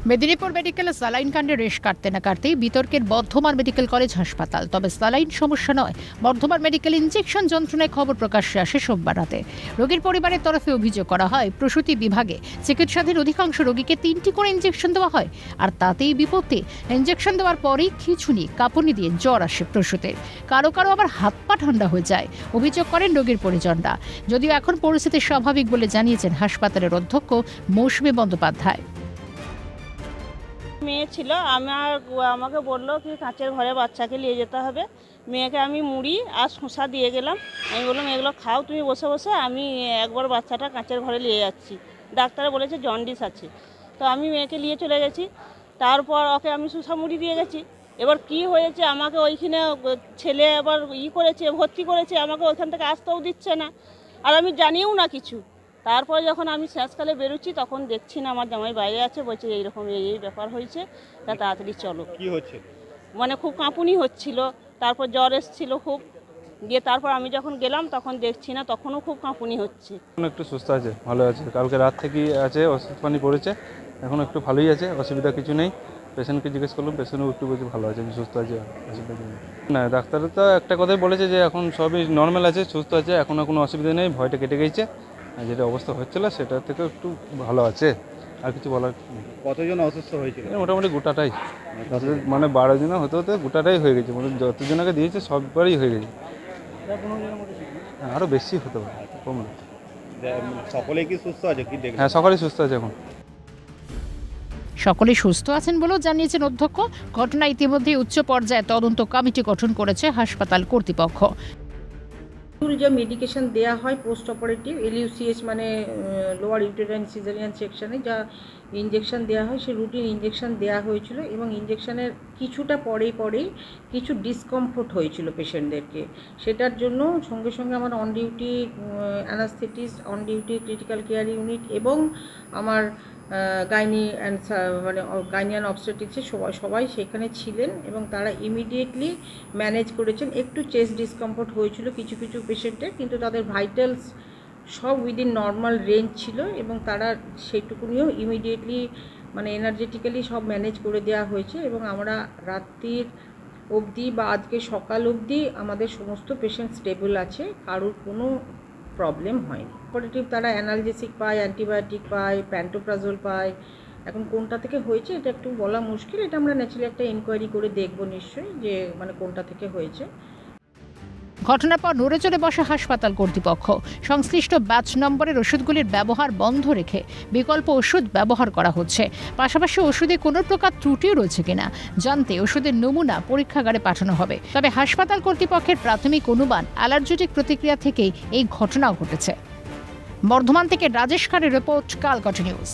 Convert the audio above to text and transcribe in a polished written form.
মেদিনীপুর মেডিকেলে স্যালাইন কাণ্ডে রেশ কাটতে না কাটতেই বিতর্কের বর্ধমান মেডিকেল কলেজ হাসপাতাল। তবে স্যালাইন সমস্যা নয়, বর্ধমান মেডিকেল ইনজেকশন যন্ত্রণায় খবর প্রকাশ্যে আসে সোমবার রাতে। রোগীর পরিবারের তরফে অভিযোগ করা হয়, প্রসূতি বিভাগে চিকিৎসাধীন অধিকাংশ রোগীকে 3টি করে ইনজেকশন দেওয়া হয়, আর তাতেই বিপত্তি। ইনজেকশন দেওয়ার পরেই খিঁচুনি, কাঁপুনি দিয়ে জ্বর আসে প্রসূতির, কারো কারো আবার হাত পা ঠান্ডা হয়ে যায়। অভিযোগ করেন রোগীর পরিজনরা। যদিও এখন পরিস্থিতি স্বাভাবিক বলে জানিয়েছেন হাসপাতালের অধ্যক্ষ মৌসুমী বন্দ্যোপাধ্যায়। মেয়ে ছিল, আমাকে বললো কি কাঁচের ঘরে বাচ্চাকে নিয়ে যেতে হবে। মেয়েকে আমি মুড়ি আর শসা দিয়ে গেলাম। আমি বললাম এগুলো খাও তুমি বসে বসে, আমি একবার বাচ্চাটা কাঁচের ঘরে নিয়ে যাচ্ছি। ডাক্তারে বলেছে জন্ডিস আছে। তো আমি মেয়েকে নিয়ে চলে গেছি। তারপর ওকে আমি শসা মুড়ি দিয়ে গেছি। এবার কি হয়েছে, আমাকে ওইখানে ছেলে আবার করেছে, ভর্তি করেছে, আমাকে ওইখান থেকে আসতেও দিচ্ছে না, আর আমি জানিও না কিছু। তারপরে যখন আমি শেষকালে বেরোচ্ছি তখন দেখছি না আমার জামাই বাইরে আছে, বলছে এইরকম এই ব্যাপার হয়েছে, তা তাড়াতাড়ি চলো। কি হচ্ছে? মানে খুব কাঁপুনি হচ্ছিল, তারপর জ্বর এসেছিল খুব, দিয়ে তারপর আমি যখন গেলাম তখন দেখছি না, তখনও খুব কাঁপুনি হচ্ছে। এখন একটু সুস্থ আছে, ভালো আছে, কালকে রাত থেকেই আছে, ওষুধ পানি পড়েছে, এখন একটু ভালোই আছে, অসুবিধা কিছু নেই। পেশেন্টকে জিজ্ঞেস করলাম, পেশেন্টও একটু বলছে ভালো আছে, সুস্থ আছে, অসুবিধা কিছু নেই। না, ডাক্তার তো একটা কথাই বলেছে যে এখন সবই নর্মাল আছে, সুস্থ আছে, এখনও কোনো অসুবিধা নেই, ভয়টা কেটে গেছে। যেটা অবস্থা হচ্ছিল সেটা থেকে একটু ভালো আছে, আর কিছু বলার। কতজন অসুস্থ হয়েছিল? মোটামুটি গোটাটাই, মানে 12 জন হতে হতে গোটাটাই হয়ে গেছে, মানে যতজনকে দিয়েছে সববারই হয়ে গেছে। আরও বেশি হতে পারে, কম না। সকলেই কি সুস্থ আছে? কি দেখলেন? হ্যাঁ, সকলেই সুস্থ আছে এখন। সকলেই সুস্থ আছেন বলেও জানিয়েছেন অধ্যক্ষ। ঘটনা ইতিমধ্যে উচ্চ পর্যায়ে তদন্ত কমিটি গঠন করেছে হাসপাতাল কর্তৃপক্ষ। যে মেডিকেশন দেয়া হয় পোস্ট অপারেটিভ LUCH মানে লোয়ার ইউটেরাইন সিজারিয়ান সেকশনে যা ইনজেকশন দেওয়া হয়, সে রুটিন ইনজেকশন দেওয়া হয়েছিল এবং ইনজেকশনের কিছুটা পরেই কিছু ডিসকমফোর্ট হয়েছিল পেশেন্টদেরকে। সেটার জন্য সঙ্গে সঙ্গে আমার on duty anaesthetist, on duty critical care unit এবং আমার গাইনি অ্যান্ড অবস্টেট্রিক্সের সবাই সেখানে ছিলেন এবং তারা ইমিডিয়েটলি ম্যানেজ করেছেন। একটু চেস্ট ডিসকমফোর্ট হয়েছিল কিছু পেশেন্টের, কিন্তু তাদের ভাইটালস সব উইদিন নর্মাল রেঞ্জ ছিল এবং তারা সেইটুকুনিও ইমিডিয়েটলি মানে এনার্জেটিক্যালি সব ম্যানেজ করে দেওয়া হয়েছে এবং আমরা রাত্রির অবধি বা আজকে সকাল অবধি আমাদের সমস্ত পেশেন্ট স্টেবল আছে, কারোর কোনো প্রবলেম হয়নি। অপারেটিভ তারা অ্যানালজেসিক পায়, অ্যান্টিবায়োটিক পায়, প্যান্টোপ্রাজোল পায়। এখন কোনটা থেকে হয়েছে এটা একটু বলা মুশকিল, এটা আমরা ন্যাচারালি একটা ইনকোয়ারি করে দেখব নিশ্চয়ই যে মানে কোনটা থেকে হয়েছে। ঘটনার পর নড়ে চড়ে বসে হাসপাতাল কর্তৃপক্ষ। সংশ্লিষ্ট ব্যাচ নম্বরের ওষুধগুলির ব্যবহার বন্ধ রেখে বিকল্প ওষুধ ব্যবহার করা হচ্ছে। পাশাপাশি ওষুধে কোনো প্রকার ত্রুটিও রয়েছে কিনা জানতে ওষুধের নমুনা পরীক্ষাগারে পাঠানো হবে। তবে হাসপাতাল কর্তৃপক্ষের প্রাথমিক অনুমান অ্যালার্জেটিক প্রতিক্রিয়া থেকেই এই ঘটনাও ঘটেছে। বর্ধমান থেকে রাজেশ খানের রিপোর্ট, কালকাটা নিউজ।